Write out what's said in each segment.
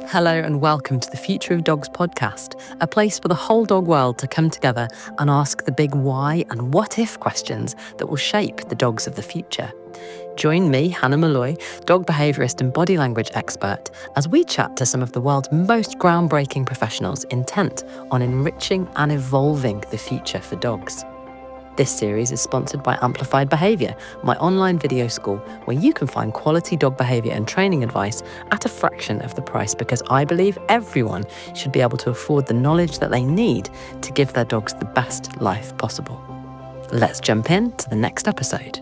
Hello and welcome to the Future of Dogs podcast, a place for the whole dog world to come together and ask the big why and what if questions that will shape the dogs of the future. Join me, Hannah Malloy, dog behaviourist and body language expert, as we chat to some of the world's most groundbreaking professionals intent on enriching and evolving the future for dogs. This series is sponsored by Amplified Behaviour, my online video school where you can find quality dog behaviour and training advice at a fraction of the price, because I believe everyone should be able to afford the knowledge that they need to give their dogs the best life possible. Let's jump in to the next episode.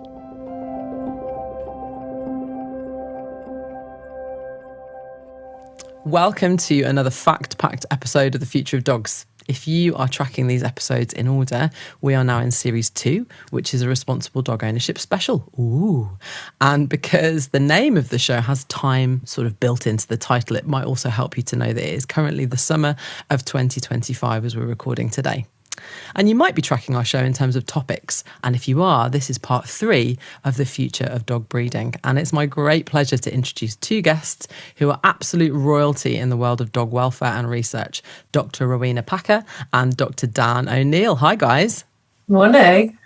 Welcome to another fact-packed episode of The Future of Dogs. If you are tracking these episodes in order, we are now in Series 2, which is a responsible dog ownership special. Ooh. And because the name of the show has time sort of built into the title, it might also help you to know that it is currently the summer of 2025 as we're recording today. And you might be tracking our show in terms of topics. And if you are, this is part 3 of the future of dog breeding. And it's my great pleasure to introduce 2 guests who are absolute royalty in the world of dog welfare and research, Dr. Rowena Packer and Dr. Dan O'Neill. Hi, guys. Morning.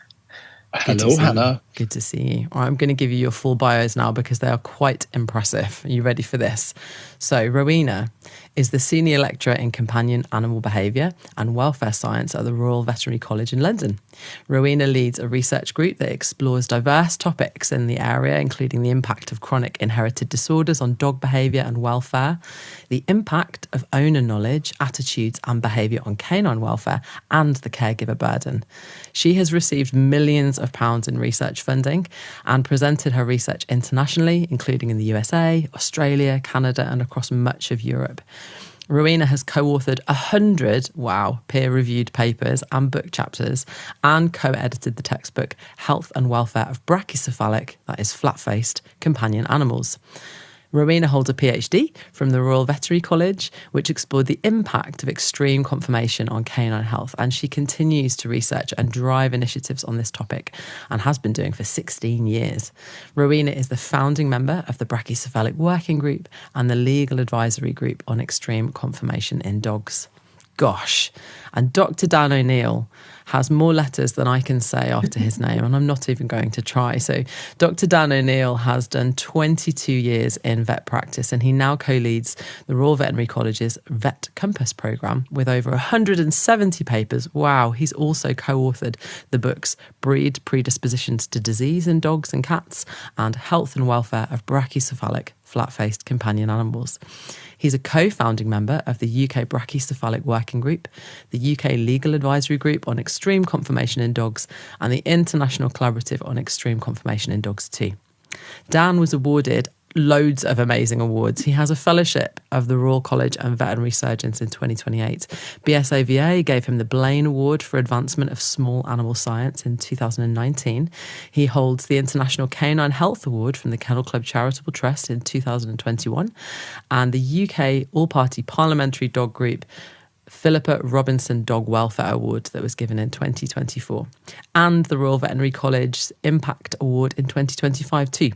Hello, Hannah. Good to see you. All right, I'm going to give you your full bios now because they are quite impressive. Are you ready for this? So, Rowena is the Senior Lecturer in Companion Animal Behaviour and Welfare Science at the Royal Veterinary College in London. Rowena leads a research group that explores diverse topics in the area, including the impact of chronic inherited disorders on dog behaviour and welfare, the impact of owner knowledge, attitudes and behaviour on canine welfare, and the caregiver burden. She has received millions of pounds in research funding and presented her research internationally, including in the USA, Australia, Canada, and across much of Europe. Rowena has co-authored 100, peer-reviewed papers and book chapters, and co-edited the textbook Health and Welfare of Brachycephalic, that is flat-faced, companion animals. Rowena holds a PhD from the Royal Veterinary College, which explored the impact of extreme conformation on canine health, and she continues to research and drive initiatives on this topic, and has been doing for 16 years. Rowena is the founding member of the Brachycephalic Working Group and the Legal Advisory Group on Extreme Conformation in Dogs. Gosh. And Dr. Dan O'Neill has more letters than I can say after his name, and I'm not even going to try. So Dr. Dan O'Neill has done 22 years in vet practice, and he now co-leads the Royal Veterinary College's Vet Compass programme with over 170 papers. Wow, he's also co-authored the books Breed Predispositions to Disease in Dogs and Cats and Health and Welfare of Brachycephalic Flat-Faced Companion Animals. He's a co-founding member of the UK Brachycephalic Working Group, the UK Legal Advisory Group on Extreme Conformation in Dogs, and the International Collaborative on Extreme Conformation in Dogs too. Dan was awarded loads of amazing awards. He has a fellowship of the Royal College and Veterinary Surgeons in 2028. BSAVA gave him the Blaine Award for Advancement of Small Animal Science in 2019. He holds the International Canine Health Award from the Kennel Club Charitable Trust in 2021, and the UK All-Party Parliamentary Dog Group Philippa Robinson Dog Welfare Award that was given in 2024, and the Royal Veterinary College Impact Award in 2025 too.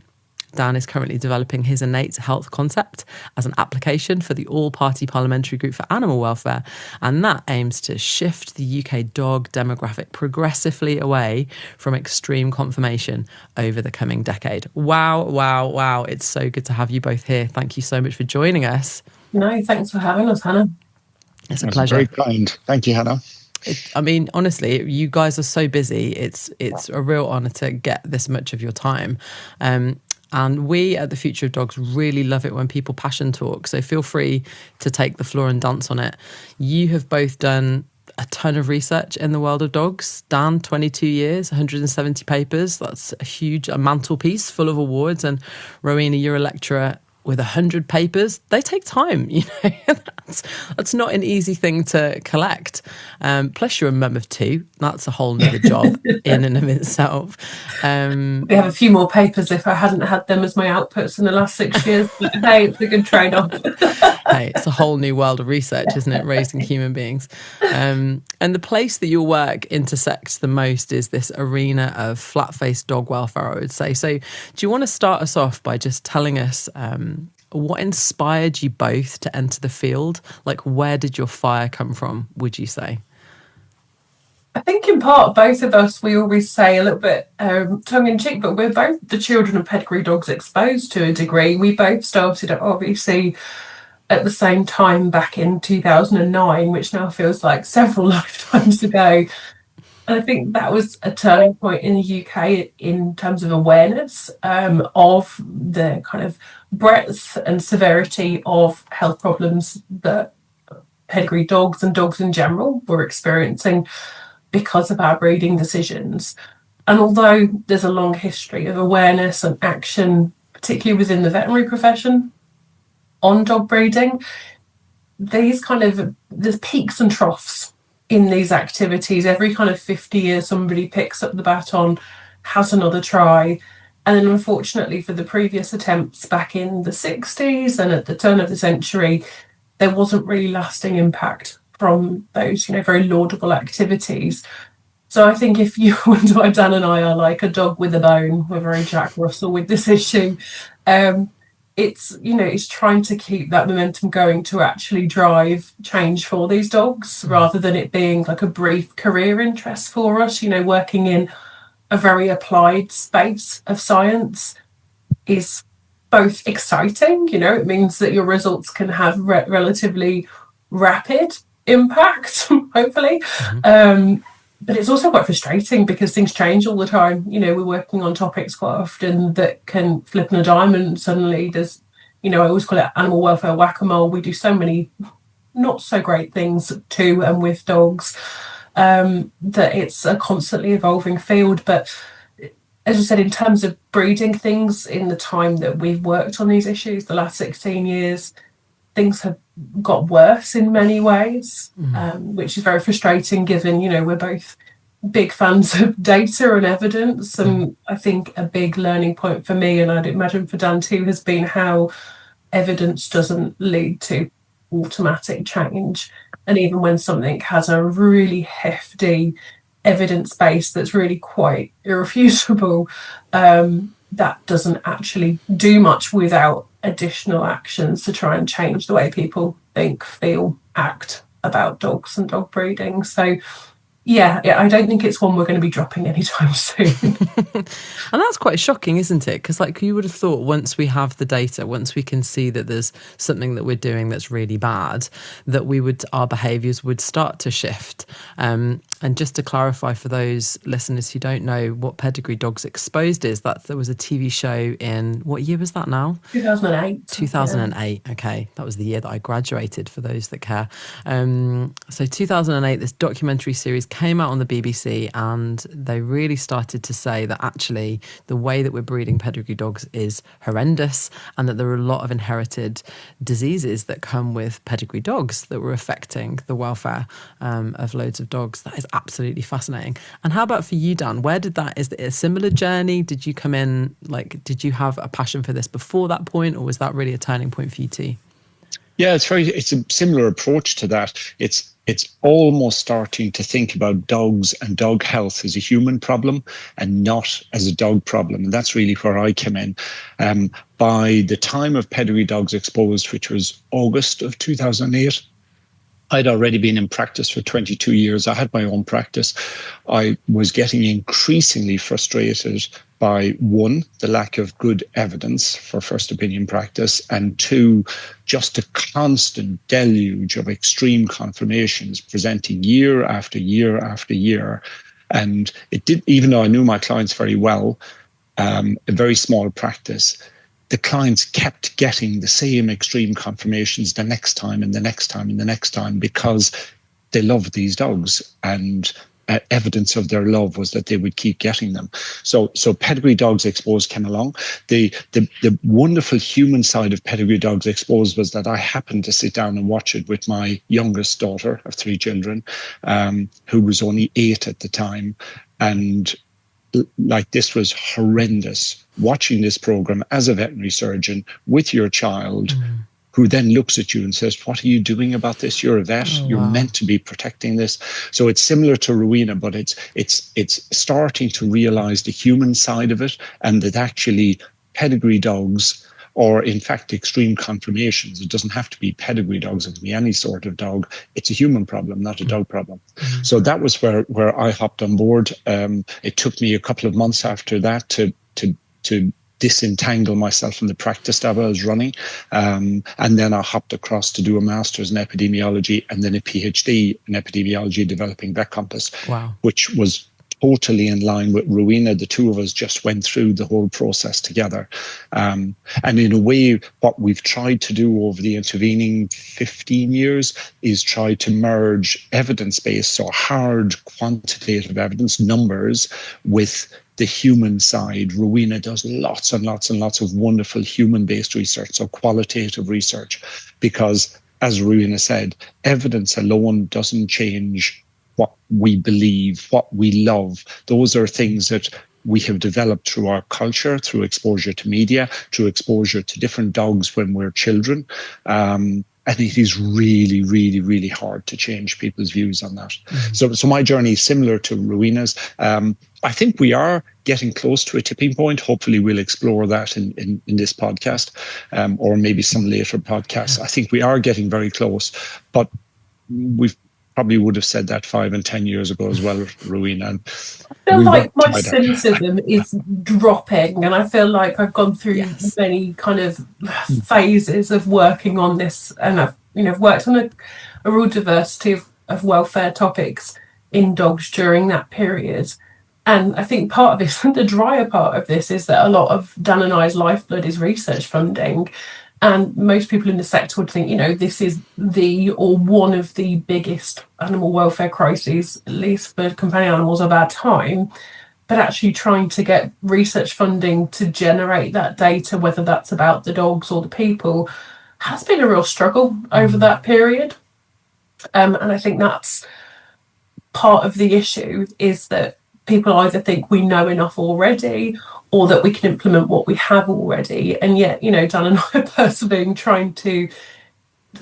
Dan is currently developing his innate health concept as an application for the All-Party Parliamentary Group for Animal Welfare, and that aims to shift the UK dog demographic progressively away from extreme conformation over the coming decade. Wow. It's so good to have you both here. Thank you so much for joining us. No, thanks for having us, Hannah. It's a pleasure. Very kind. Thank you, Hannah. Honestly, you guys are so busy. It's a real honour to get this much of your time. And we at The Future of Dogs really love it when people passion talk. So feel free to take the floor and dance on it. You have both done a ton of research in the world of dogs. Dan, 22 years, 170 papers. That's a mantelpiece full of awards. And Rowena, you're a lecturer with 100 papers. They take time, that's not an easy thing to collect. Plus you're a mum of 2. That's a whole nother job in and of itself. We have a few more papers if I hadn't had them as my outputs in the last 6 years. But hey, it's a good trade-off. Hey, it's a whole new world of research, isn't it? Raising human beings. And the place that your work intersects the most is this arena of flat-faced dog welfare, I would say. So do you want to start us off by just telling us what inspired you both to enter the field? Like, where did your fire come from, would you say? I think in part, both of us, we always say a little bit tongue-in-cheek, but we're both the children of pedigree dogs exposed to a degree. We both started obviously at the same time back in 2009, which now feels like several lifetimes ago. And I think that was a turning point in the UK in terms of awareness of the kind of breadth and severity of health problems that pedigree dogs and dogs in general were experiencing because of our breeding decisions. And although there's a long history of awareness and action, particularly within the veterinary profession, on dog breeding, there's peaks and troughs in these activities. Every kind of 50 years, somebody picks up the baton, has another try. And then unfortunately for the previous attempts back in the 60s and at the turn of the century, there wasn't really lasting impact from those, very laudable activities. So I think if you wonder why Dan and I are like a dog with a bone, we're very Jack Russell with this issue. It's trying to keep that momentum going to actually drive change for these dogs rather than it being like a brief career interest for us. Working in a very applied space of science is both exciting, it means that your results can have relatively rapid impact, hopefully. But it's also quite frustrating because things change all the time. We're working on topics quite often that can flip on a dime, and suddenly there's, I always call it animal welfare whack-a-mole. We do so many not so great things to and with dogs that it's a constantly evolving field. But as I said, in terms of breeding things, in the time that we've worked on these issues, the last 16 years, things have got worse in many ways, which is very frustrating given, we're both big fans of data and evidence. And I think a big learning point for me, and I'd imagine for Dan too, has been how evidence doesn't lead to automatic change. And even when something has a really hefty evidence base that's really quite irrefutable, that doesn't actually do much without additional actions to try and change the way people think, feel, act about dogs and dog breeding. So yeah, I don't think it's one we're going to be dropping anytime soon. And that's quite shocking, isn't it? Because you would have thought once we have the data, once we can see that there's something that we're doing that's really bad, that our behaviours would start to shift. And just to clarify for those listeners who don't know what Pedigree Dogs Exposed is, that there was a TV show in, what year was that now? 2008. 2008, yeah. Okay. That was the year that I graduated, for those that care. So 2008, this documentary series came out on the BBC, and they really started to say that actually the way that we're breeding pedigree dogs is horrendous, and that there are a lot of inherited diseases that come with pedigree dogs that were affecting the welfare of loads of dogs. That is absolutely fascinating. And how about for you, Dan? Is it a similar journey? Did you come in, did you have a passion for this before that point, or was that really a turning point for you too? Yeah, it's a similar approach to that. It's almost starting to think about dogs and dog health as a human problem and not as a dog problem. And that's really where I came in. By the time of Pedigree Dogs Exposed, which was August of 2008, I'd already been in practice for 22 years. I had my own practice. I was getting increasingly frustrated by, one, the lack of good evidence for first opinion practice, and two, just a constant deluge of extreme conformations presenting year after year after year. And it did, even though I knew my clients very well, a very small practice, the clients kept getting the same extreme conformations the next time and the next time and the next time, because they loved these dogs, and evidence of their love was that they would keep getting them. So Pedigree Dogs Exposed came along. The wonderful human side of Pedigree Dogs Exposed was that I happened to sit down and watch it with my youngest daughter of 3 children, who was only 8 at the time. And this was horrendous, watching this program as a veterinary surgeon with your child, who then looks at you and says, what are you doing about this? You're a vet. You're meant to be protecting this. So it's similar to Rowena, but it's starting to realize the human side of it, and that actually pedigree dogs or in fact extreme conformations. It doesn't have to be pedigree dogs, it can be any sort of dog. It's a human problem, not a dog problem. So that was where I hopped on board. It took me a couple of months after that to disentangle myself from the practice that I was running. And then I hopped across to do a master's in epidemiology and then a PhD in epidemiology, developing Vet Compass, which was totally in line with Rowena. The two of us just went through the whole process together. And in a way, what we've tried to do over the intervening 15 years is try to merge evidence-based, so hard quantitative evidence, numbers, with the human side. Rowena does lots and lots and lots of wonderful human-based research, so qualitative research, because as Rowena said, evidence alone doesn't change what we believe, what we love. Those are things that we have developed through our culture, through exposure to media, through exposure to different dogs when we're children. And it is really, really, really hard to change people's views on that. So my journey is similar to Rowena's. I think we are getting close to a tipping point. Hopefully we'll explore that in this podcast, or maybe some later podcasts. I think we are getting very close, but we've probably would have said that 5 and 10 years ago as well, Rowena. And I feel like my cynicism is dropping, and I feel like I've gone through many kind of phases of working on this, and I've worked on a real diversity of welfare topics in dogs during that period. And I think part of this, the drier part of this, is that a lot of Dan and I's lifeblood is research funding. And most people in the sector would think, this is one of the biggest animal welfare crises, at least for companion animals, of our time. But actually trying to get research funding to generate that data, whether that's about the dogs or the people, has been a real struggle over that period. And I think that's part of the issue, is that people either think we know enough already, or that we can implement what we have already. And yet, Dan and I are persevering, trying to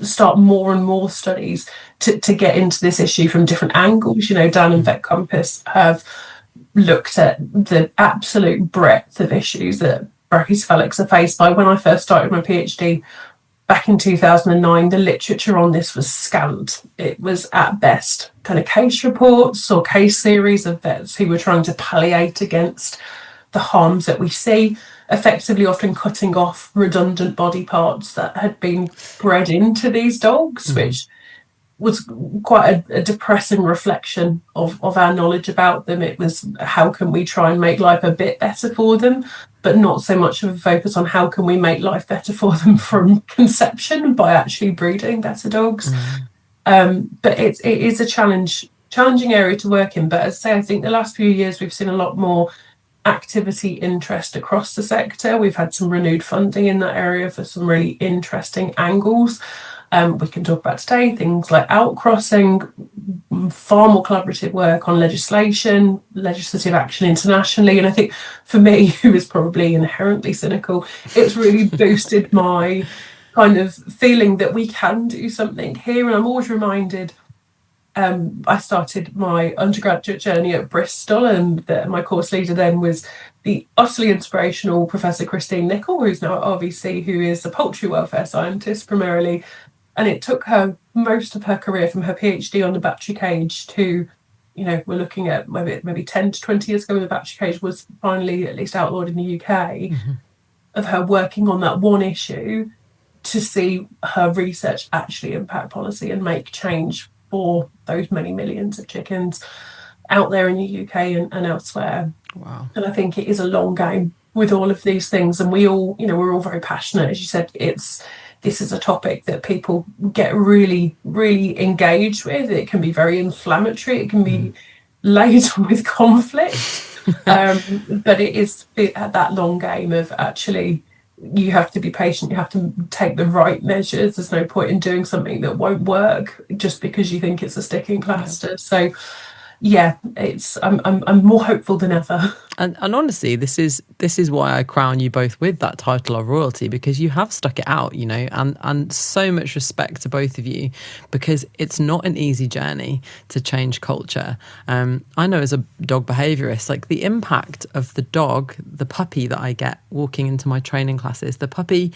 start more and more studies to get into this issue from different angles. Dan and Vet Compass have looked at the absolute breadth of issues that brachycephalics are faced by. When I first started my PhD back in 2009, the literature on this was scant. It was at best kind of case reports or case series of vets who were trying to palliate against the harms that we see, effectively often cutting off redundant body parts that had been bred into these dogs, which was quite a depressing reflection of our knowledge about them. It was, how can we try and make life a bit better for them, but not so much of a focus on how can we make life better for them from conception by actually breeding better dogs. But it is a challenging area to work in. But as I say, I think the last few years we've seen a lot more activity, interest across the sector. We've had some renewed funding in that area for some really interesting angles. We can talk about today things like outcrossing, far more collaborative work on legislation, legislative action internationally. And I think for me, who is probably inherently cynical, it's really boosted my kind of feeling that we can do something here. And I'm always reminded, I started my undergraduate journey at Bristol, and my course leader then was the utterly inspirational Professor Christine Nicol, who's now at RVC, who is a poultry welfare scientist primarily. And it took her most of her career, from her PhD on the battery cage to, we're looking at maybe 10 to 20 years ago when the battery cage was finally at least outlawed in the UK, of her working on that one issue to see her research actually impact policy and make change for those many millions of chickens out there in the UK and elsewhere. Wow. And I think it is a long game with all of these things. And we all, we're all very passionate. As you said, this is a topic that people get really, really engaged with. It can be very inflammatory. It can be laden with conflict. But it is that long game of actually, you have to be patient. You have to take the right measures. There's no point in doing something that won't work just because you think it's a sticking plaster. So yeah, it's I'm more hopeful than ever. And honestly, this is why I crown you both with that title of royalty, because you have stuck it out, you know, and so much respect to both of you, because it's not an easy journey to change culture. I know as a dog behaviorist, like the impact of the dog, the puppy that I get walking into my training classes, the puppy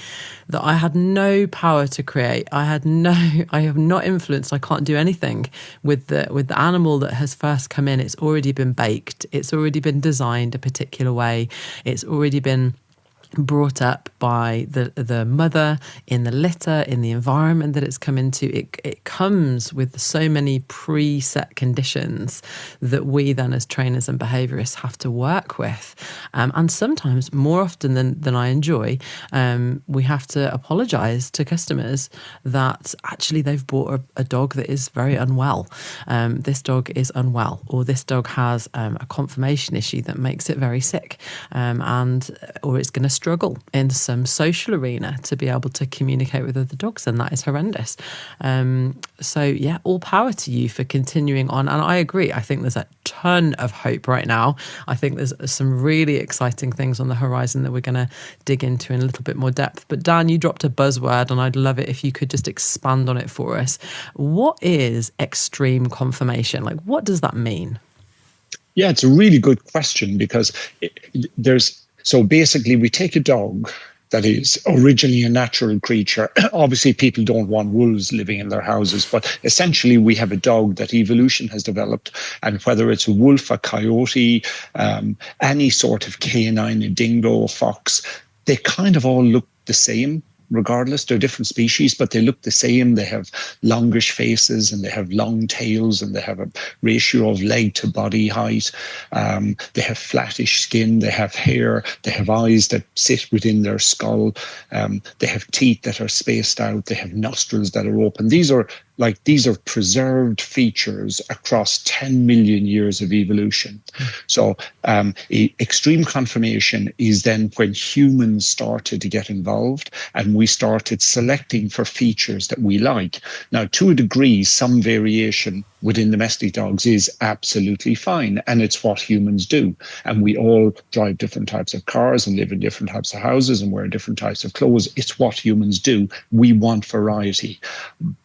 that I had no power to create, I have not influenced, I can't do anything with the animal that has first come in. It's already been baked, it's already been designed a particular way, it's already been brought up by the mother in the litter, in the environment that it's come into. It comes with so many preset conditions that we then as trainers and behaviourists have to work with, and sometimes more often than I enjoy, we have to apologise to customers that actually they've bought a dog that is very unwell. This dog is unwell, or this dog has a conformation issue that makes it very sick, or it's going to struggle in some social arena to be able to communicate with other dogs, and that is horrendous. So yeah, all power to you for continuing on. And I agree, I think there's a ton of hope right now. I think there's some really exciting things on the horizon that we're going to dig into in a little bit more depth. But Dan, you dropped a buzzword, and I'd love it if you could just expand on it for us. What is extreme conformation? Like, what does that mean? Yeah, it's a really good question, because so basically, we take a dog that is originally a natural creature. Obviously, people don't want wolves living in their houses, but essentially we have a dog that evolution has developed. And whether it's a wolf, a coyote, any sort of canine, a dingo, a fox, they kind of all look the same. Regardless, they're different species, but they look the same. They have longish faces, and they have long tails, and they have a ratio of leg to body height. They have flattish skin. They have hair. They have eyes that sit within their skull. They have teeth that are spaced out. They have nostrils that are open. These are preserved features across 10 million years of evolution. So extreme conformation is then when humans started to get involved, and we started selecting for features that we like. Now, to a degree, some variation within domestic dogs is absolutely fine, and it's what humans do. And we all drive different types of cars and live in different types of houses and wear different types of clothes. It's what humans do. We want variety.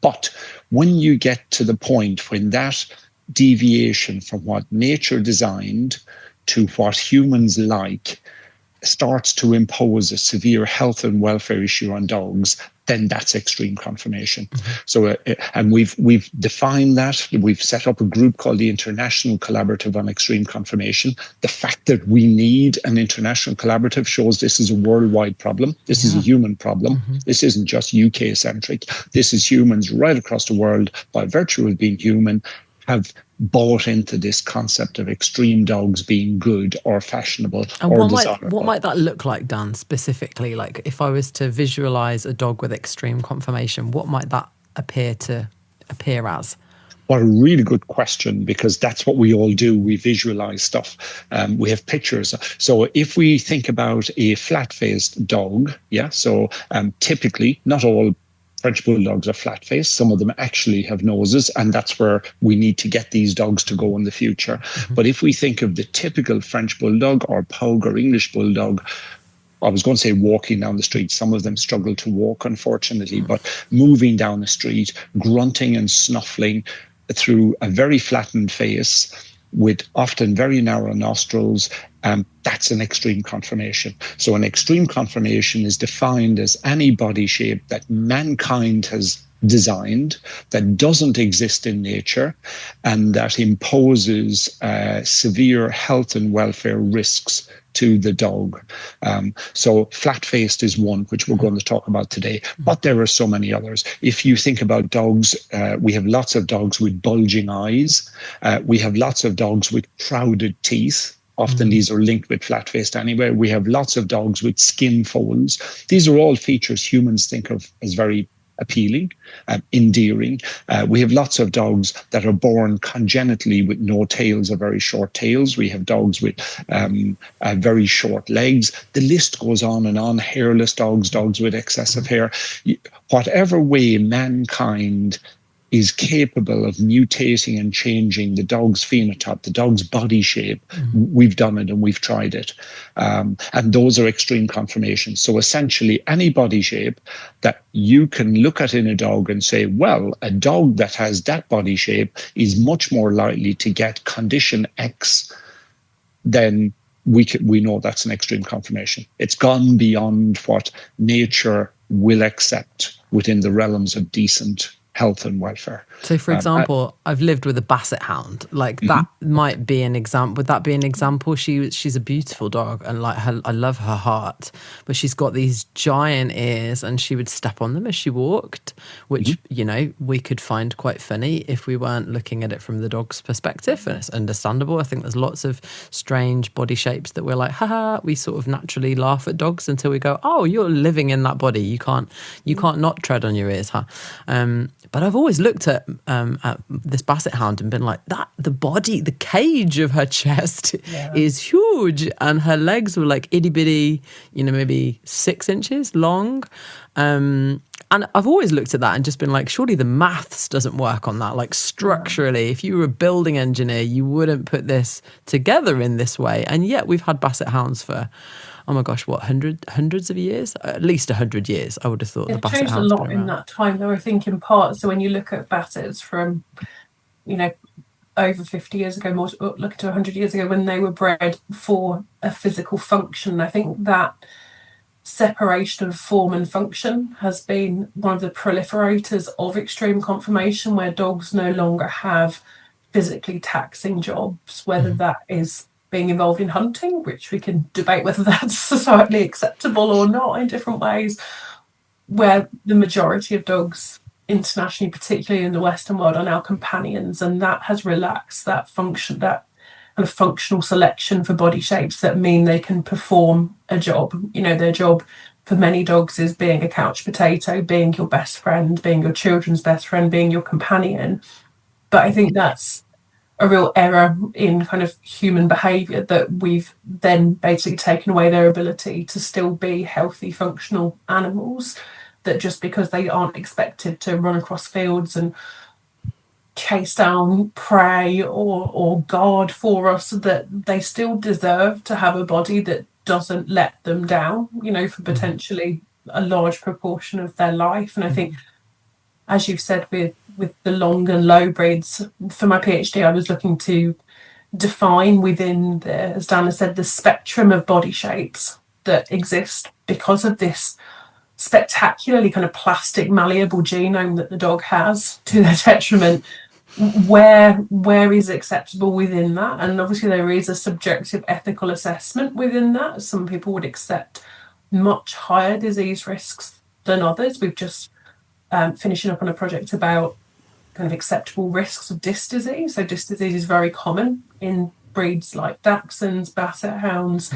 But when you get to the point when that deviation from what nature designed to what humans like starts to impose a severe health and welfare issue on dogs, then that's extreme conformation. Mm-hmm. So, and we've defined that. We've set up a group called the International Collaborative on Extreme Conformation. The fact that we need an international collaborative shows this is a worldwide problem. This is a human problem. Mm-hmm. This isn't just UK centric. This is humans right across the world, by virtue of being human, have bought into this concept of extreme dogs being good or fashionable or desirable. What might that look like, Dan, specifically? Like, if I was to visualize a dog with extreme conformation, what might that appear as? Well, a really good question, because that's what we all do. We visualize stuff. We have pictures. So if we think about a flat-faced dog, typically, not all French bulldogs are flat-faced. Some of them actually have noses, and that's where we need to get these dogs to go in the future. Mm-hmm. But if we think of the typical French bulldog or pug or English bulldog, I was going to say walking down the street. Some of them struggle to walk, unfortunately, but moving down the street, grunting and snuffling through a very flattened face with often very narrow nostrils, that's an extreme conformation. So an extreme conformation is defined as any body shape that mankind has designed, that doesn't exist in nature, and that imposes severe health and welfare risks to the dog. So flat-faced is one, which we're going to talk about today, but there are so many others. If you think about dogs, we have lots of dogs with bulging eyes. We have lots of dogs with crowded teeth. Often these are linked with flat-faced anyway. We have lots of dogs with skin folds. These are all features humans think of as very appealing, endearing. We have lots of dogs that are born congenitally with no tails or very short tails. We have dogs with very short legs. The list goes on and on. Hairless dogs, dogs with excessive hair. Whatever way mankind is capable of mutating and changing the dog's phenotype, the dog's body shape. We've done it and we've tried it. And those are extreme conformations. So essentially any body shape that you can look at in a dog and say, well, a dog that has that body shape is much more likely to get condition X, then we know that's an extreme conformation. It's gone beyond what nature will accept within the realms of decent health and welfare. So, for example, I've lived with a basset hound. Like that might be an example. Would that be an example? She's a beautiful dog, and like I love her heart, but she's got these giant ears, and she would step on them as she walked, which you know we could find quite funny if we weren't looking at it from the dog's perspective, and it's understandable. I think there's lots of strange body shapes that we're like, haha. We sort of naturally laugh at dogs until we go, oh, you're living in that body. You can't not tread on your ears, huh? But I've always looked at this basset hound and been like, the cage of her chest is huge, and her legs were like itty bitty, you know, maybe 6 inches long. And I've always looked at that and just been like, surely the maths doesn't work on that. Like structurally, if you were a building engineer, you wouldn't put this together in this way. And yet we've had basset hounds for, oh my gosh, what, hundreds of years? At least 100 years, I would have thought. The basset changed a lot in that time, though, I think, in part. So when you look at bassets from, you know, over 50 years ago, more look to 100 years ago, when they were bred for a physical function, I think that separation of form and function has been one of the proliferators of extreme conformation, where dogs no longer have physically taxing jobs, whether that is being involved in hunting, which we can debate whether that's societally acceptable or not in different ways, where the majority of dogs internationally, particularly in the Western world, are now companions, and that has relaxed that function, that kind of functional selection for body shapes that mean they can perform a job. You know, their job for many dogs is being a couch potato, being your best friend, being your children's best friend, being your companion. But I think that's a real error in kind of human behaviour, that we've then basically taken away their ability to still be healthy, functional animals, that just because they aren't expected to run across fields and chase down prey or guard for us, that they still deserve to have a body that doesn't let them down, you know, for potentially a large proportion of their life. And I think, as you've said, with the long and low breeds, for my PhD, I was looking to define within the, as Dan has said, the spectrum of body shapes that exist because of this spectacularly kind of plastic, malleable genome that the dog has, to their detriment. Where is acceptable within that? And obviously there is a subjective ethical assessment within that. Some people would accept much higher disease risks than others. We've just finishing up on a project about kind of acceptable risks of disc disease. So disc disease is very common in breeds like Dachshunds, Basset Hounds,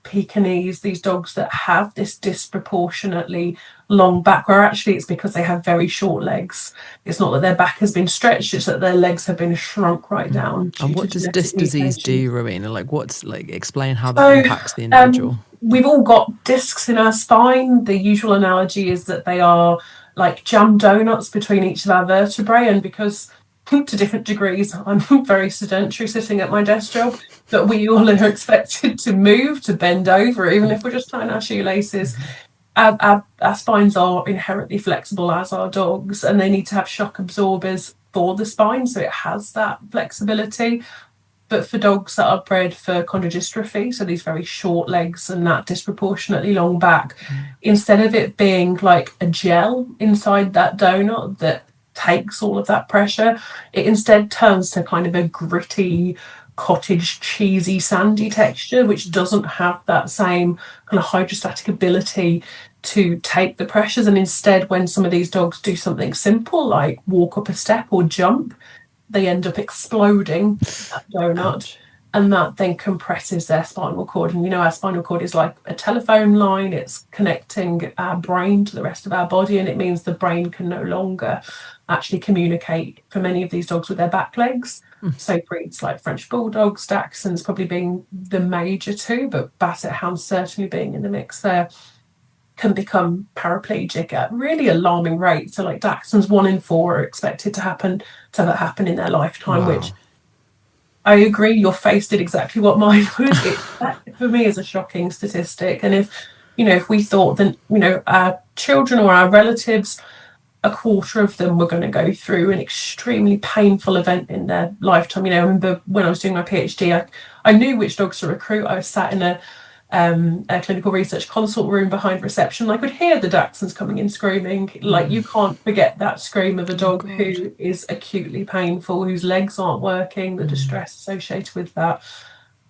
Pekingese, these dogs that have this disproportionately long back, where actually it's because they have very short legs. It's not that their back has been stretched, it's that their legs have been shrunk right down. And what does disc disease do, Rowena? Like, what's, like, explain how that impacts the individual? We've all got discs in our spine. The usual analogy is that they are like jam donuts between each of our vertebrae, and because to different degrees I'm very sedentary sitting at my desk job, but we all are expected to move, to bend over, even if we're just tying our shoelaces. Our spines are inherently flexible, as are dogs, and they need to have shock absorbers for the spine, so it has that flexibility. But for dogs that are bred for chondrodystrophy, so these very short legs and that disproportionately long back, instead of it being like a gel inside that donut that takes all of that pressure, it instead turns to kind of a gritty, cottage cheesy, sandy texture, which doesn't have that same kind of hydrostatic ability to take the pressures. And instead, when some of these dogs do something simple like walk up a step or jump, they end up exploding that donut. And that then compresses their spinal cord. And you know, our spinal cord is like a telephone line. It's connecting our brain to the rest of our body, and it means the brain can no longer actually communicate for many of these dogs with their back legs. So breeds like French Bulldogs, Dachshunds probably being the major two, but Basset Hounds certainly being in the mix there. can become paraplegic at really alarming rates. So like Dachshunds, 1 in 4 are expected to have that happen in their lifetime, Wow. which I agree, your face did exactly what mine would. That for me is a shocking statistic. And if we thought that, our children or our relatives, a quarter of them were going to go through an extremely painful event in their lifetime. I remember when I was doing my PhD, I knew which dogs to recruit. I was sat in a clinical research consult room behind reception. I could hear the Dachshunds coming in screaming. Like, you can't forget that scream of a dog who is acutely painful, whose legs aren't working, the distress associated with that.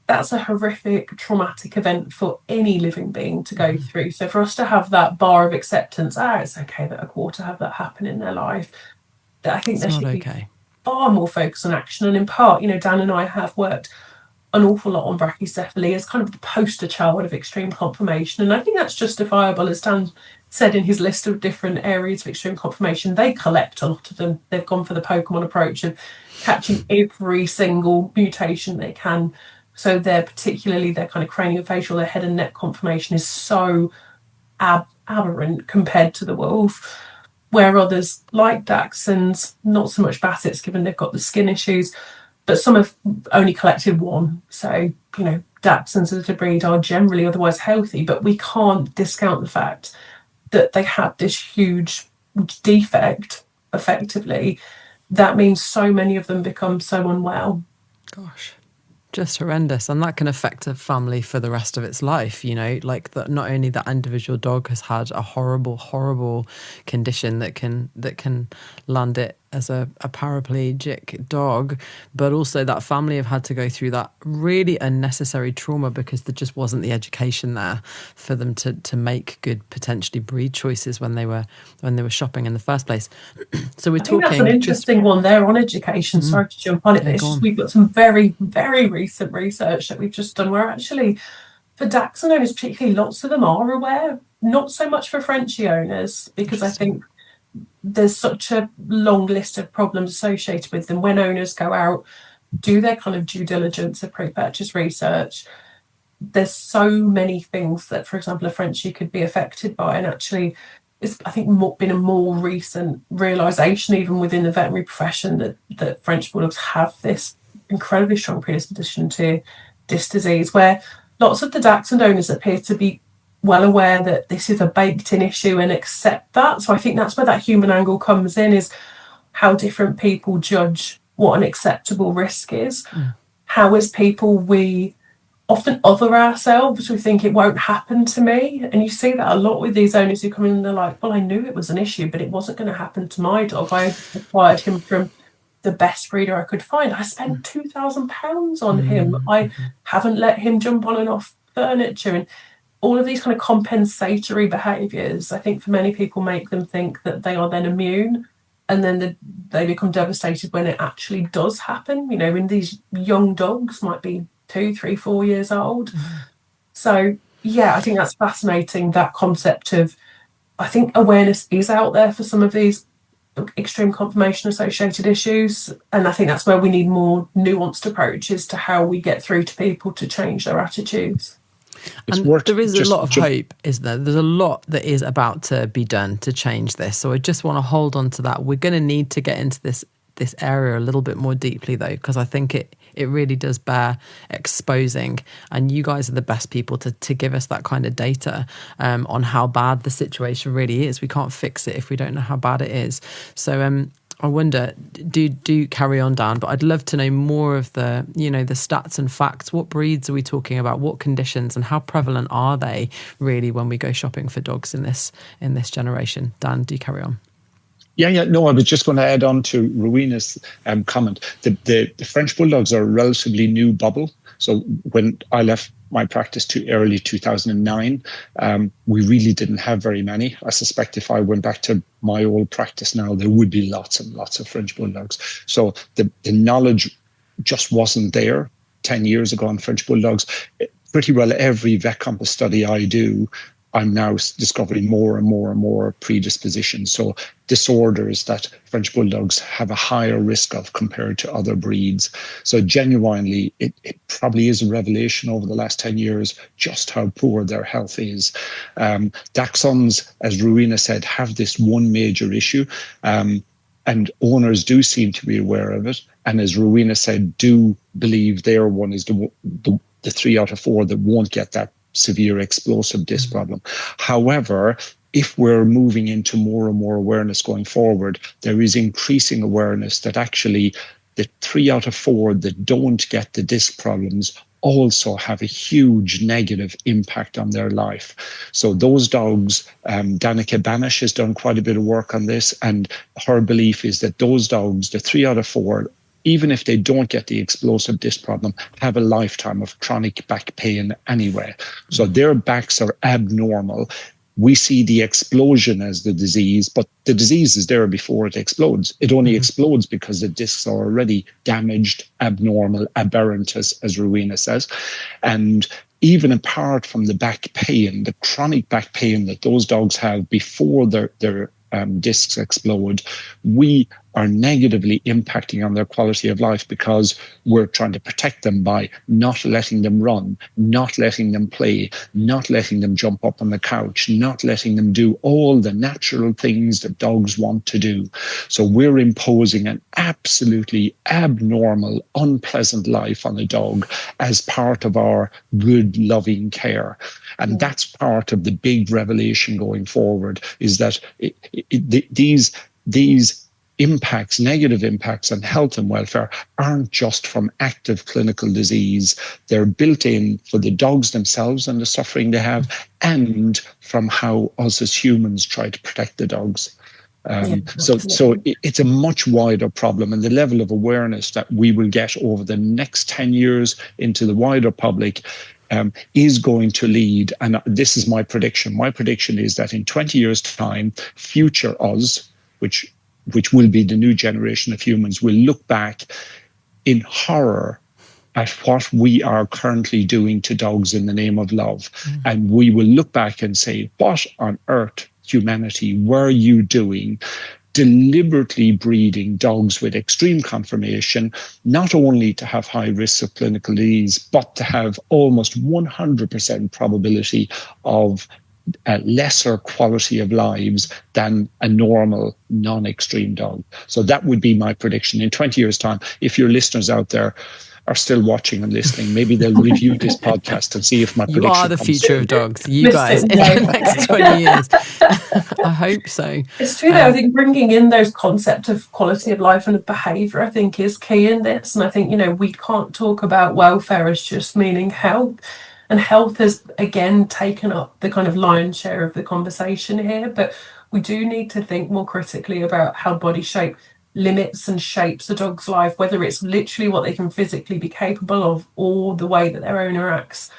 That's a horrific, traumatic event for any living being to go through. So for us to have that bar of acceptance, it's okay that a quarter have that happen in their life, I think there should be far more focus on action. And in part, Dan and I have worked an awful lot on brachycephaly as kind of the poster child of extreme conformation. And I think that's justifiable. As Dan said in his list of different areas of extreme conformation, they collect a lot of them. They've gone for the Pokemon approach of catching every single mutation they can. So particularly their kind of craniofacial, their head and neck conformation is so aberrant compared to the wolf. Where others, like Dachshunds, not so much Bassets, given they've got the skin issues, but some have only collected 1. So, Dachshunds as a breed are generally otherwise healthy, but we can't discount the fact that they had this huge defect, effectively. That means so many of them become so unwell. Gosh. Just horrendous, and that can affect a family for the rest of its life. Like that. Not only that individual dog has had a horrible condition that can land it as a paraplegic dog, but also that family have had to go through that really unnecessary trauma because there just wasn't the education there for them to make good, potentially breed choices when they were shopping in the first place. So we're talking. That's an interesting one there on education. Sorry to jump on it, but it's just we've got some very, very recent research that we've just done where actually for Dachshund owners, particularly, lots of them are aware. Not so much for Frenchie owners, because I think there's such a long list of problems associated with them. When owners go out, do their kind of due diligence of pre-purchase research, there's so many things that, for example, a Frenchie could be affected by. And actually, it's, I think, been a more recent realisation, even within the veterinary profession, that French Bulldogs have this incredibly strong predisposition to disc disease, where lots of the Dachshund owners appear to be well aware that this is a baked-in issue and accept that. So I think that's where that human angle comes in, is how different people judge what an acceptable risk is. How as people we often other ourselves. We think it won't happen to me. And you see that a lot with these owners who come in and they're like, well, I knew it was an issue, but it wasn't going to happen to my dog. I acquired him from the best breeder I could find. I spent £2,000 on him. I haven't let him jump on and off furniture. And all of these kind of compensatory behaviours, I think for many people make them think that they are then immune, and then they become devastated when it actually does happen. When these young dogs might be 2, 3, 4 years old. So, I think that's fascinating, that concept of, I think awareness is out there for some of these extreme conformation associated issues. And I think that's where we need more nuanced approaches to how we get through to people to change their attitudes. And there is a lot of hope, isn't there? There's a lot that is about to be done to change this. So I just want to hold on to that. We're going to need to get into this area a little bit more deeply, though, because I think it really does bear exposing. And you guys are the best people to give us that kind of data on how bad the situation really is. We can't fix it if we don't know how bad it is. So I wonder, do carry on, Dan, but I'd love to know more of the stats and facts. What breeds are we talking about? What conditions, and how prevalent are they really when we go shopping for dogs in this generation? Dan, do carry on. Yeah. No, I was just going to add on to Rowena's comment. The French Bulldogs are a relatively new bubble. So when I left my practice to early 2009, we really didn't have very many. I suspect if I went back to my old practice now, there would be lots and lots of French Bulldogs. So the knowledge just wasn't there 10 years ago on French Bulldogs. Pretty well every vet compass study I do I'm now discovering more and more and more predispositions. So disorders that French Bulldogs have a higher risk of compared to other breeds. So genuinely, it probably is a revelation over the last 10 years just how poor their health is. Dachshunds, as Rowena said, have this one major issue. And owners do seem to be aware of it. And as Rowena said, do believe their one is the 3 out of 4 that won't get that severe explosive disc problem. However, if we're moving into more and more awareness going forward, there is increasing awareness that actually the 3 out of 4 that don't get the disc problems also have a huge negative impact on their life. So those dogs, Danica Banish has done quite a bit of work on this, and her belief is that those dogs, the 3 out of 4, even if they don't get the explosive disc problem, have a lifetime of chronic back pain anyway. So their backs are abnormal. We see the explosion as the disease, but the disease is there before it explodes. It only explodes because the discs are already damaged, abnormal, aberrant, as Rowena says. And even apart from the back pain, the chronic back pain that those dogs have before their discs explode, we are negatively impacting on their quality of life because we're trying to protect them by not letting them run, not letting them play, not letting them jump up on the couch, not letting them do all the natural things that dogs want to do. So we're imposing an absolutely abnormal, unpleasant life on a dog as part of our good, loving care. And that's part of the big revelation going forward, is that these impacts, negative impacts on health and welfare aren't just from active clinical disease. They're built in for the dogs themselves and the suffering they have, and from how us as humans try to protect the dogs. So it's a much wider problem, and the level of awareness that we will get over the next 10 years into the wider public is going to lead, and this is my prediction. My prediction is that in 20 years' time, future us, which will be the new generation of humans, will look back in horror at what we are currently doing to dogs in the name of love. And we will look back and say, what on earth, humanity, were you doing deliberately breeding dogs with extreme conformation, not only to have high risks of clinical disease, but to have almost 100% probability of a lesser quality of lives than a normal non-extreme dog. So that would be my prediction. In 20 years' time, if your listeners out there are still watching and listening, maybe they'll review this podcast and see if my prediction You are the future of dogs. You guys, in the next 20 years. I hope so. It's true, though. I think bringing in those concepts of quality of life and of behaviour, I think, is key in this. And I think, we can't talk about welfare as just meaning health. And health has, again, taken up the kind of lion's share of the conversation here. But we do need to think more critically about how body shape limits and shapes a dog's life, whether it's literally what they can physically be capable of or the way that their owner acts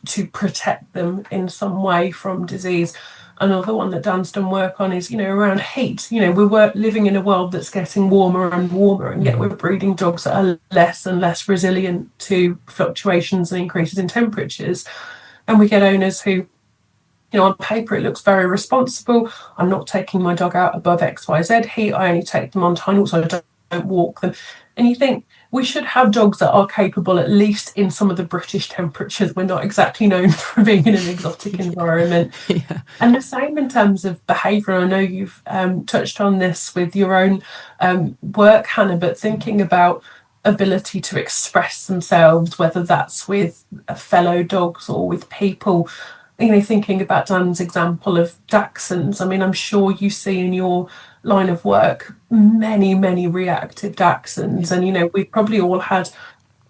to protect them in some way from disease. Another one that Dan's done work on is, around heat. We're living in a world that's getting warmer and warmer, and yet we're breeding dogs that are less and less resilient to fluctuations and increases in temperatures. And we get owners who, on paper, it looks very responsible. I'm not taking my dog out above XYZ heat. I only take them on tiny walks. I don't walk them. And you think we should have dogs that are capable, at least in some of the British temperatures. We're not exactly known for being in an exotic environment. Yeah. And the same in terms of behaviour. I know you've touched on this with your own work, Hannah, but thinking about ability to express themselves, whether that's with fellow dogs or with people. Thinking about Dan's example of Dachshunds, I'm sure you see in your line of work many, many reactive Dachshunds. And, we've probably all had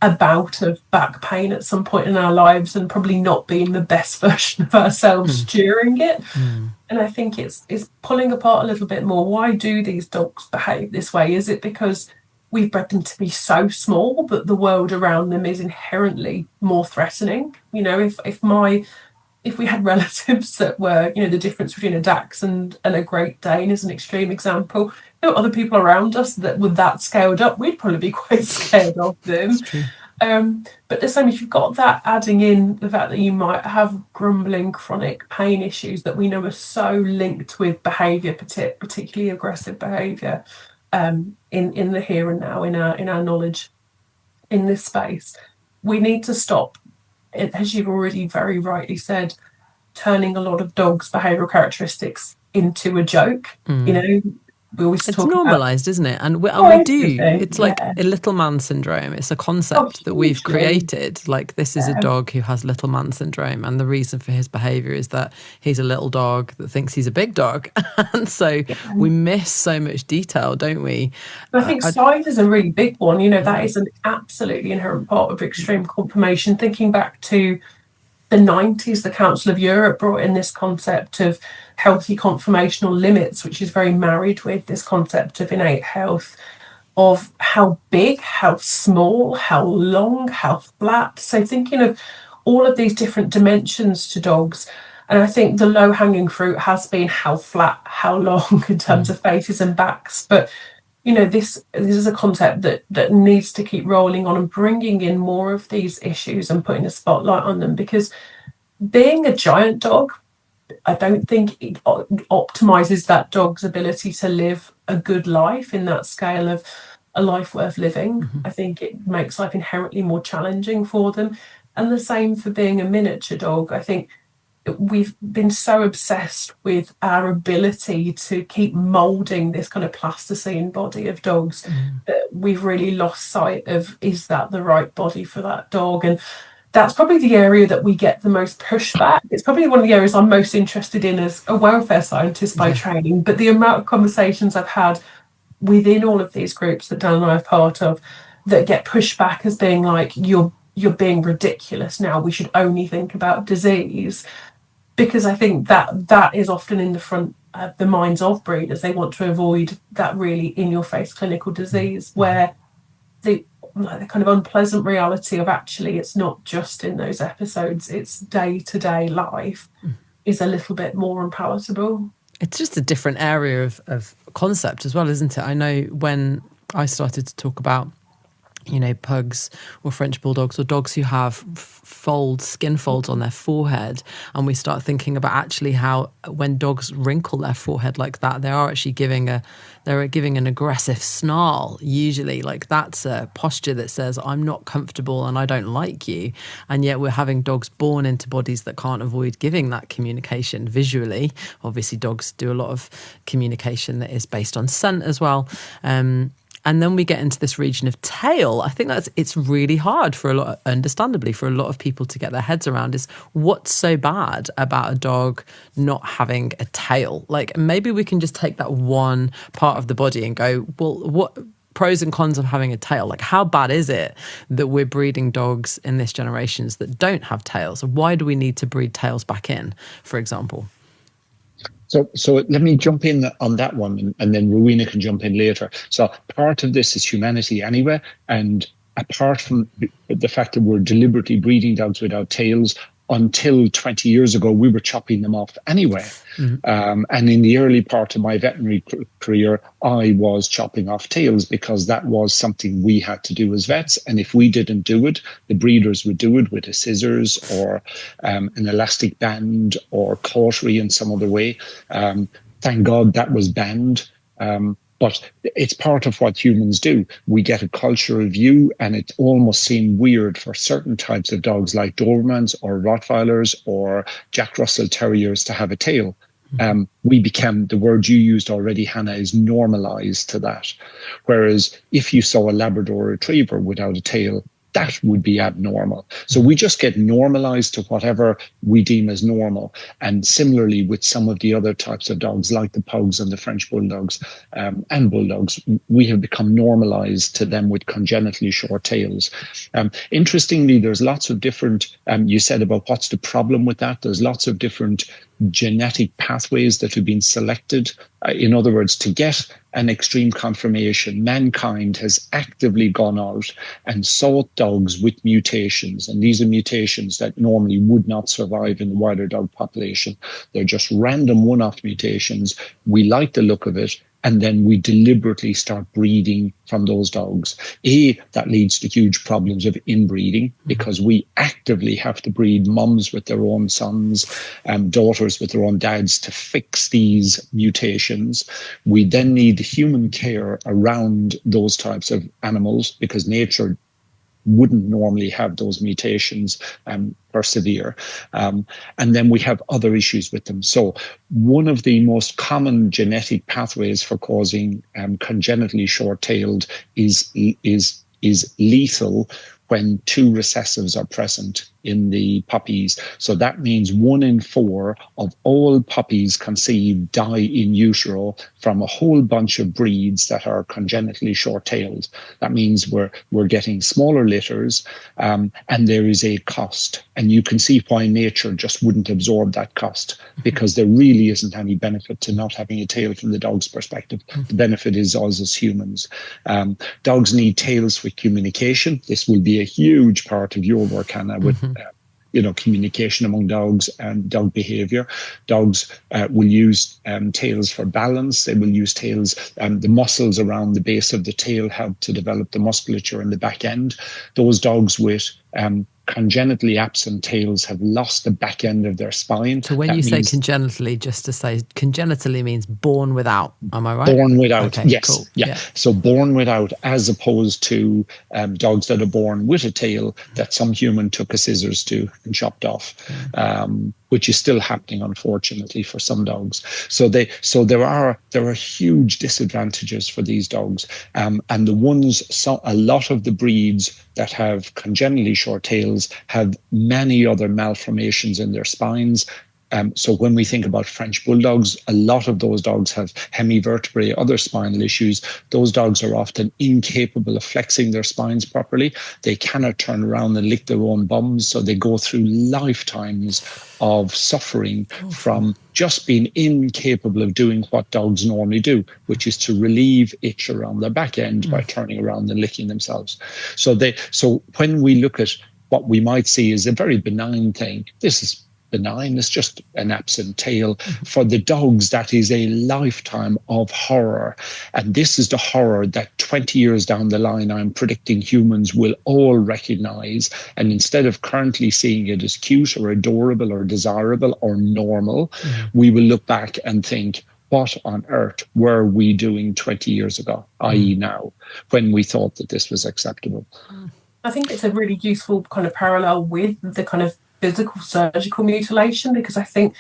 a bout of back pain at some point in our lives and probably not being the best version of ourselves during it. And I think it's pulling apart a little bit more. Why do these dogs behave this way? Is it because we've bred them to be so small that the world around them is inherently more threatening? If we had relatives that were, the difference between a Dachshund and a Great Dane is an extreme example. Other people around us that were that scaled up, we'd probably be quite scared of them. But the same, if you've got that, adding in the fact that you might have grumbling chronic pain issues that we know are so linked with behaviour, particularly aggressive behaviour, in the here and now, in our knowledge in this space, we need to stop, as you've already very rightly said, turning a lot of dogs' behavioural characteristics into a joke. You know, we always it's talk normalized, isn't it? And we do. It's like a little man syndrome. It's a concept that we've created. Like, this is a dog who has little man syndrome, and the reason for his behavior is that he's a little dog that thinks he's a big dog. And so we miss so much detail, don't we? I think size is a really big one. You know, that is an absolutely inherent part of extreme conformation. Thinking back to the 90s, the Council of Europe brought in this concept of healthy conformational limits, which is very married with this concept of innate health, of how big, how small, how long, how flat. So thinking of all of these different dimensions to dogs. And I think the low-hanging fruit has been how flat, how long in terms of faces and backs. But you know, this is a concept that needs to keep rolling on and bringing in more of these issues and putting a spotlight on them, because being a giant dog, I don't think it optimizes that dog's ability to live a good life in that scale of a life worth living. I think it makes life inherently more challenging for them. And the same for being a miniature dog. I think we've been so obsessed with our ability to keep molding this kind of plasticine body of dogs that we've really lost sight of, is that the right body for that dog? And that's probably the area that we get the most pushback. It's probably one of the areas I'm most interested in as a welfare scientist by training. But the amount of conversations I've had within all of these groups that Dan and I are part of that get pushed back as being like, you're being ridiculous now, we should only think about disease. Because I think that is often in the front of the minds of breeders. They want to avoid that really in-your-face clinical disease, where the kind of unpleasant reality of actually it's not just in those episodes, it's day-to-day life is a little bit more unpalatable. It's just a different area of concept as well, isn't it? I know when I started to talk about, you know, pugs or French bulldogs or dogs who have skin folds on their forehead, and we start thinking about actually how when dogs wrinkle their forehead like that, they are actually giving an aggressive snarl. Usually, like, that's a posture that says, I'm not comfortable and I don't like you. And yet we're having dogs born into bodies that can't avoid giving that communication visually. Obviously, dogs do a lot of communication that is based on scent as well. And then we get into this region of tail. I think it's really hard understandably, for a lot of people to get their heads around, is what's so bad about a dog not having a tail? Like, maybe we can just take that one part of the body and go, well, what pros and cons of having a tail? Like, how bad is it that we're breeding dogs in this generations that don't have tails? Why do we need to breed tails back in, for example? So let me jump in on that one, and then Rowena can jump in later. So part of this is humanity anyway, and apart from the fact that we're deliberately breeding dogs without tails, until 20 years ago, we were chopping them off anyway. And in the early part of my veterinary career, I was chopping off tails because that was something we had to do as vets. And if we didn't do it, the breeders would do it with a scissors or an elastic band or cautery in some other way. Thank God that was banned. But it's part of what humans do. We get a culture review, and it almost seemed weird for certain types of dogs like Dobermans or Rottweilers or Jack Russell Terriers to have a tail. We became, the word you used already, Hannah, is normalized to that. Whereas if you saw a Labrador Retriever without a tail, that would be abnormal. So we just get normalized to whatever we deem as normal. And similarly with some of the other types of dogs, like the pugs and the French bulldogs and bulldogs, we have become normalized to them with congenitally short tails. Interestingly, there's lots of different, you said about what's the problem with that. There's lots of different genetic pathways that have been selected. In other words, to get an extreme conformation, mankind has actively gone out and sought dogs with mutations. And these are mutations that normally would not survive in the wider dog population. They're just random one-off mutations. We like the look of it. and then we deliberately start breeding from those dogs. That leads to huge problems of inbreeding, because we actively have to breed mums with their own sons and daughters with their own dads to fix these mutations. We then need human care around those types of animals, because nature wouldn't normally have those mutations persevere. And then we have other issues with them. So one of the most common genetic pathways for causing congenitally short-tailed is lethal when 2 recessives are present in the puppies. So that means 1 in 4 of all puppies conceived die in utero from a whole bunch of breeds that are congenitally short-tailed. That means we're getting smaller litters, and there is a cost. And you can see why nature just wouldn't absorb that cost, because there really isn't any benefit to not having a tail from the dog's perspective. The benefit is us as humans. Dogs need tails for communication. This will be a huge part of your work, Hannah, with communication among dogs and dog behavior. Dogs will use tails for balance. They will use tails. The muscles around the base of the tail help to develop the musculature in the back end. Those dogs with congenitally absent tails have lost the back end of their spine. So when you say congenitally, just to say, congenitally means born without, am I right? Born without, okay, yes. Cool. Yeah. So born without, as opposed to dogs that are born with a tail that some human took a scissors to and chopped off, which is still happening, unfortunately, for some dogs. So there are huge disadvantages for these dogs. And a lot of the breeds that have congenitally short tails have many other malformations in their spines. So when we think about French bulldogs, a lot of those dogs have hemivertebrae, other spinal issues. Those dogs are often incapable of flexing their spines properly. They cannot turn around and lick their own bums. So they go through lifetimes of suffering from just being incapable of doing what dogs normally do, which is to relieve itch around their back end by turning around and licking themselves. So when we look at what we might see as a very benign thing, this is benign, it's just an absent tail. For the dogs, that is a lifetime of horror. And this is the horror that 20 years down the line, I'm predicting humans will all recognize. And instead of currently seeing it as cute or adorable or desirable or normal, we will look back and think, what on earth were we doing 20 years ago, i.e. now, when we thought that this was acceptable? I think it's a really useful kind of parallel with the kind of physical surgical mutilation, because I think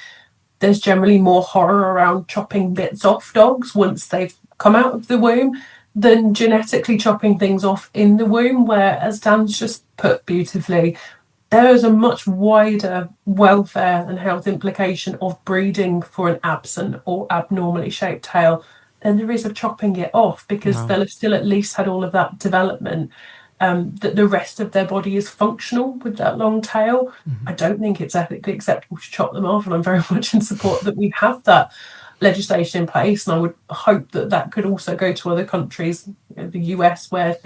there's generally more horror around chopping bits off dogs once they've come out of the womb than genetically chopping things off in the womb, where, as Dan's just put beautifully, there is a much wider welfare and health implication of breeding for an absent or abnormally shaped tail than there is of chopping it off, because they'll have still at least had all of that development. That the rest of their body is functional with that long tail. I don't think it's ethically acceptable to chop them off, and I'm very much in support that we have that legislation in place. And I would hope that could also go to other countries, the US, where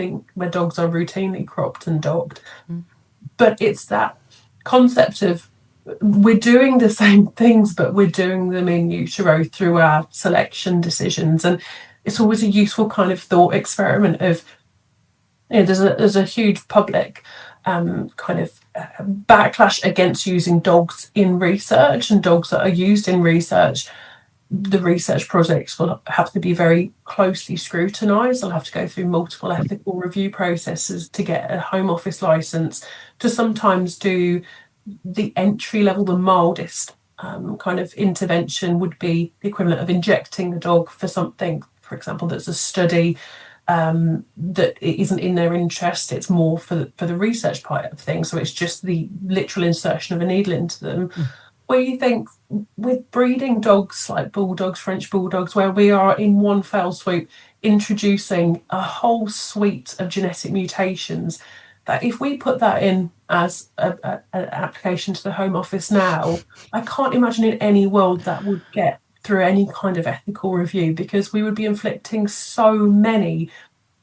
dogs are routinely cropped and dogged. But it's that concept of we're doing the same things, but we're doing them in utero through our selection decisions. And it's always a useful kind of thought experiment of, there's a huge public kind of backlash against using dogs in research, and dogs that are used in research, the research projects will have to be very closely scrutinised. They'll have to go through multiple ethical review processes to get a Home Office licence, to sometimes do the entry level, the mildest kind of intervention would be the equivalent of injecting the dog for something, for example, that's a study that it isn't in their interest. It's more for the research part of things. So it's just the literal insertion of a needle into them. Where you think with breeding dogs like bulldogs, French bulldogs, where we are in one fell swoop introducing a whole suite of genetic mutations, that if we put that in as an application to the Home Office now, I can't imagine in any world that would get through any kind of ethical review, because we would be inflicting so many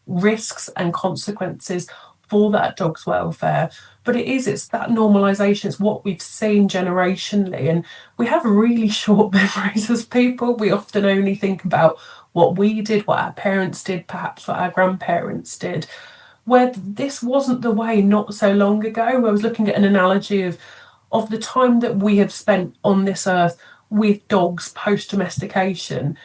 risks and consequences for that dog's welfare. But it's that normalisation. It's what we've seen generationally. And we have really short memories as people. We often only think about what we did, what our parents did, perhaps what our grandparents did, where this wasn't the way not so long ago. I was looking at an analogy of the time that we have spent on this earth with dogs post-domestication.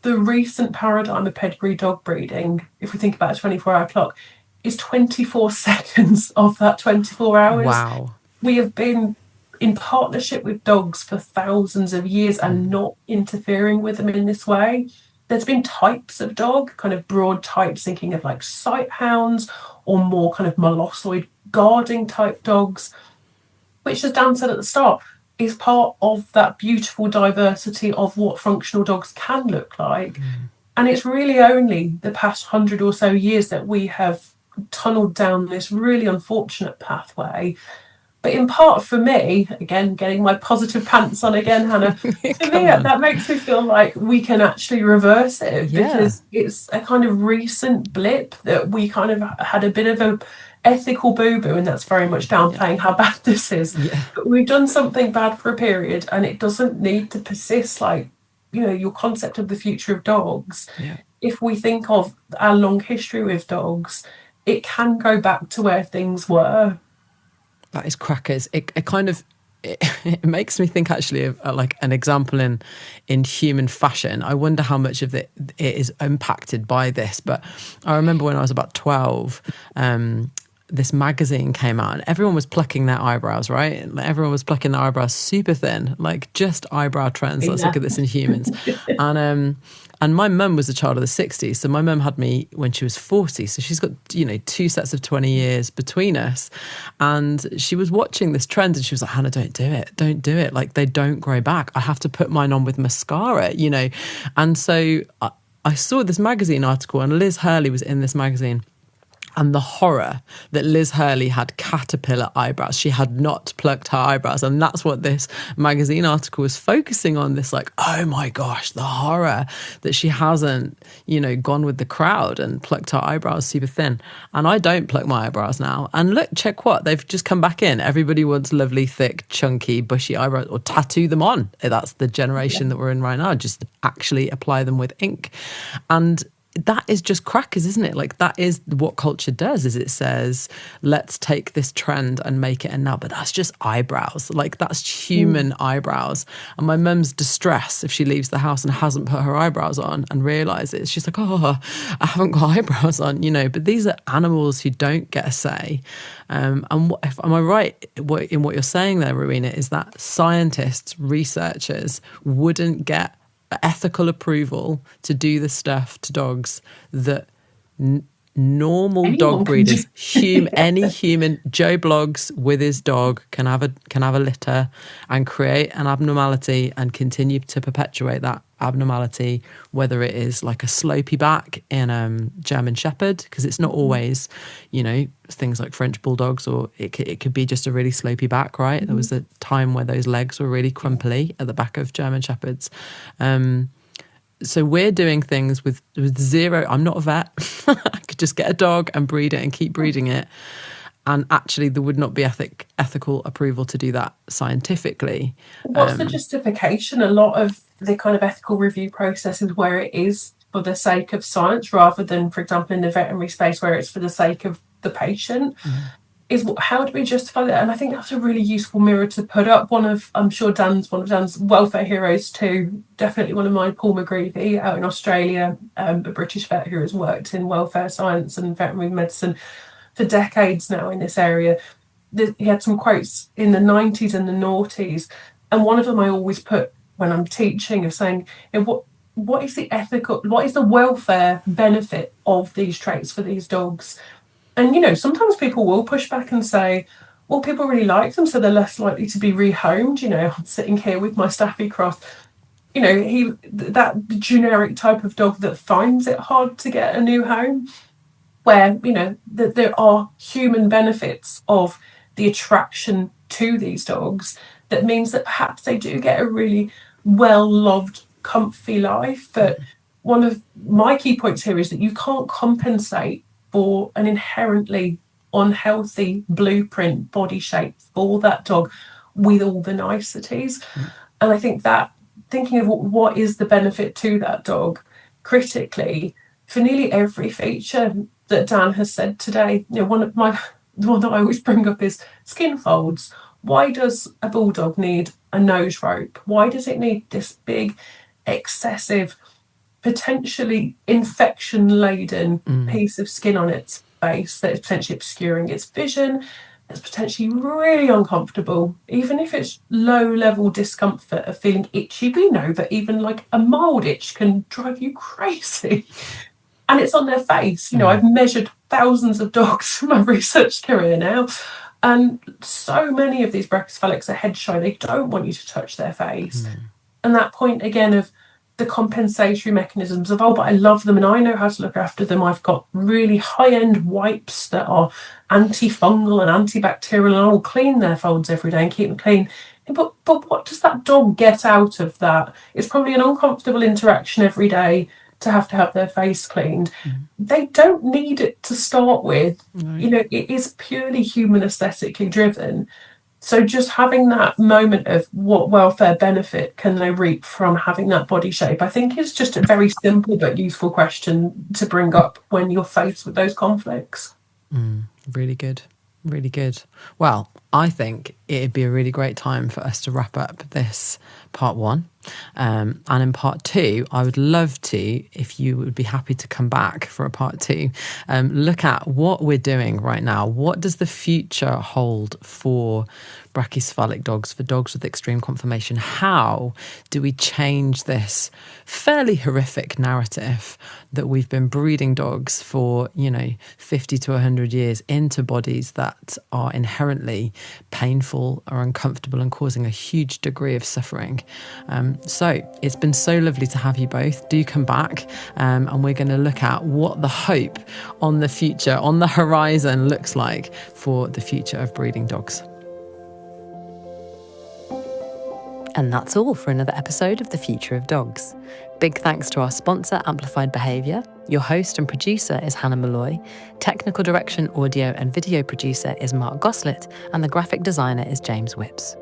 The recent paradigm of pedigree dog breeding, if we think about a 24-hour clock, is 24 seconds of that 24 hours. Wow. We have been in partnership with dogs for thousands of years and not interfering with them in this way. There's been types of dog, kind of broad types, thinking of like sight hounds or more kind of molossoid guarding type dogs, which, as Dan said at the start, is part of that beautiful diversity of what functional dogs can look like. And it's really only the past 100 or so years that we have tunneled down this really unfortunate pathway. But in part, for me, again, getting my positive pants on again, Hannah, for me, that makes me feel like we can actually reverse it, because it's a kind of recent blip that we kind of had a bit of a ethical boo-boo, and that's very much downplaying how bad this is. But we've done something bad for a period, and it doesn't need to persist. Like, you know, your concept of the future of dogs, if we think of our long history with dogs, it can go back to where things were. That is crackers. It makes me think actually of like an example in human fashion. I wonder how much of it is impacted by this. But I remember when I was about 12, this magazine came out and everyone was plucking their eyebrows, right? Everyone was plucking their eyebrows super thin, like just eyebrow trends. Let's look at this in humans. And my mum was a child of the 60s. So my mum had me when she was 40. So she's got, you know, 2 sets of 20 years between us. And she was watching this trend and she was like, Hannah, don't do it. Don't do it. Like, they don't grow back. I have to put mine on with mascara, you know. And so I saw this magazine article, and Liz Hurley was in this magazine. And the horror that Liz Hurley had caterpillar eyebrows. She had not plucked her eyebrows. And that's what this magazine article was focusing on, this like, oh my gosh, the horror that she hasn't, you know, gone with the crowd and plucked her eyebrows super thin. And I don't pluck my eyebrows now. And look, check what, they've just come back in. Everybody wants lovely, thick, chunky, bushy eyebrows, or tattoo them on. That's the generation that we're in right now. Just actually apply them with ink. And that is just crackers, isn't it? Like, that is what culture does, is it says, let's take this trend and make it a now. But that's just eyebrows. Like, that's human eyebrows. And my mum's distress if she leaves the house and hasn't put her eyebrows on and realises, she's like, oh, I haven't got eyebrows on, you know. But these are animals who don't get a say. And am I right in what you're saying there, Rowena, is that scientists, researchers wouldn't get ethical approval to do the stuff to dogs that normal dog breeders, any human, Joe Bloggs with his dog can have a litter and create an abnormality and continue to perpetuate that abnormality, whether it is like a slopey back in German Shepherd, because it's not always, you know, things like French Bulldogs, or it could be just a really slopey back, right? There was a time where those legs were really crumply at the back of German Shepherds. So we're doing things with zero. I'm not a vet. I could just get a dog and breed it and keep breeding it. And actually, there would not be ethical approval to do that scientifically. What's the justification? A lot of the kind of ethical review process is where it is for the sake of science, rather than, for example, in the veterinary space where it's for the sake of the patient. Is how do we justify that? And I think that's a really useful mirror to put up. I'm sure one of Dan's welfare heroes too, definitely one of mine, Paul McGreevy, out in Australia, a British vet who has worked in welfare science and veterinary medicine for decades now in this area. He had some quotes in the 90s and the noughties, and one of them I always put when I'm teaching, of saying, you know, what is the welfare benefit of these traits for these dogs? And, you know, sometimes people will push back and say, well, people really like them, so they're less likely to be rehomed. You know, I'm sitting here with my Staffy Cross. You know, that generic type of dog that finds it hard to get a new home, where, you know, that there are human benefits of the attraction to these dogs that means that perhaps they do get a really well-loved, comfy life. But one of my key points here is that you can't compensate for an inherently unhealthy blueprint body shape for that dog with all the niceties. And I think that thinking of what is the benefit to that dog critically for nearly every feature that Dan has said today, the one that I always bring up is skin folds. Why does a bulldog need a nose rope? Why does it need this big, excessive, potentially infection-laden piece of skin on its face that is potentially obscuring its vision? It's potentially really uncomfortable, even if it's low-level discomfort of feeling itchy. We know that even like a mild itch can drive you crazy. And it's on their face. I've measured thousands of dogs from my research career now. And so many of these brachycephalics are head shy. They don't want you to touch their face. And that point again of the compensatory mechanisms of, but I love them and I know how to look after them. I've got really high-end wipes that are antifungal and antibacterial, and I will clean their folds every day and keep them clean. But what does that dog get out of that? It's probably an uncomfortable interaction every day to have their face cleaned. They don't need it to start with. It is purely human aesthetically driven. So just having that moment of what welfare benefit can they reap from having that body shape, I think is just a very simple but useful question to bring up when you're faced with those conflicts. Really good. Really good. Well, I think it'd be a really great time for us to wrap up this part 1. And in part 2, I would love to, if you would be happy to come back for a part 2, look at what we're doing right now. What does the future hold for brachycephalic dogs, for dogs with extreme conformation? How do we change this fairly horrific narrative that we've been breeding dogs for, 50 to 100 years into bodies that are inherently painful or uncomfortable and causing a huge degree of suffering? So it's been so lovely to have you both. Do come back, and we're going to look at what the hope on the future, on the horizon, looks like for the future of breeding dogs. And that's all for another episode of The Future of Dogs. Big thanks to our sponsor, Amplified Behaviour. Your host and producer is Hannah Malloy. Technical direction, audio and video producer is Mark Goslett. And the graphic designer is James Whipps.